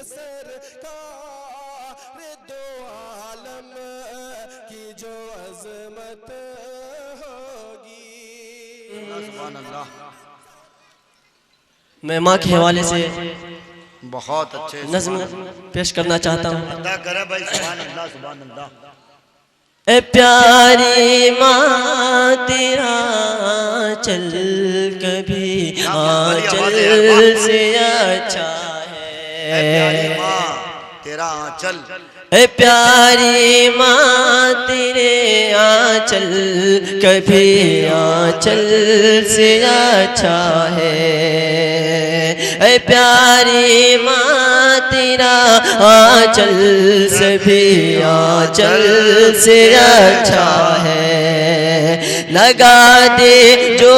सरकार दो आलम की जो अजमत होगी। सुभान अल्लाह। मैं माँ के हवाले से बहुत अच्छे नज़्म पेश करना चाहता हूँ। अदा करे भाई। सुभान अल्लाह सुभान अल्लाह। ए प्यारी माँ तेरा चल कभी आंचल से अच्छा है। प्यारी माँ तेरा आंचल। ए प्यारी माँ तेरे आंचल कभी आंचल से अच्छा है। ए प्यारी माँ तेरा आंचल सभी आंचल से अच्छा है। लगा दे जो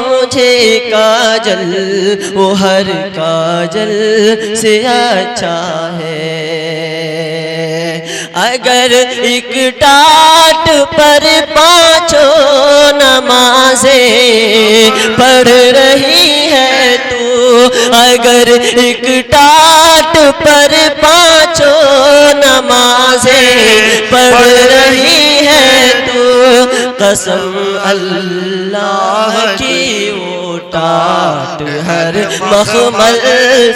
मुझे काजल वो हर काजल से अच्छा है। अगर एक टाट पर पांचों नमाजें पढ़ रही है तू, अगर एक टाट पर पांचों नमाजें पढ़ रही है तू, कसम अल्लाह की वो टाट हर मखमल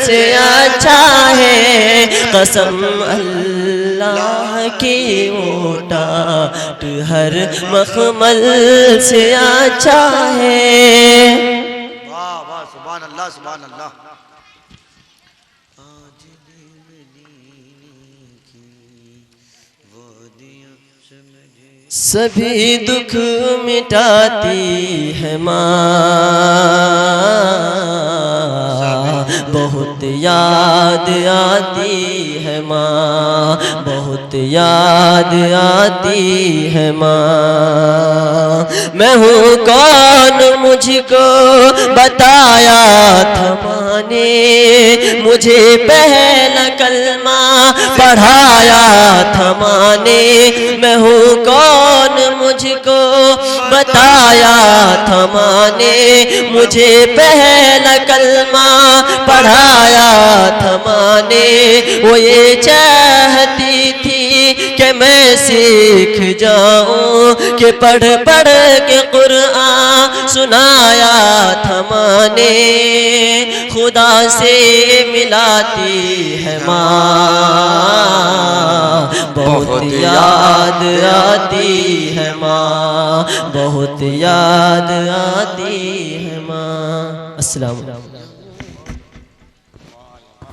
से अच्छा है। कसम अल्लाह की वो टाट हर मखमल से अच्छा है। वाह वाह सुभान अल्लाह सुभान अल्लाह। सभी दुख मिटाती है माँ, बहुत याद आती है माँ, बहुत याद आती है माँ। मैं हूँ कौन मुझको बताया था माँ ने, मुझे पहला कलमा पढ़ाया था माँ ने। मैं हूँ कौन मुझको बताया था माँ ने, मुझे पहला कलमा पढ़ाया था माँ ने। वो ये चाहती थी कि मैं सीख जाऊं, कि पढ़ पढ़ के कुरान सुनाया था माँ ने। खुदा से मिलाती है माँ, बहुत याद आती है माँ, बहुत याद आती है माँ। अस्सलाम वालेकुम।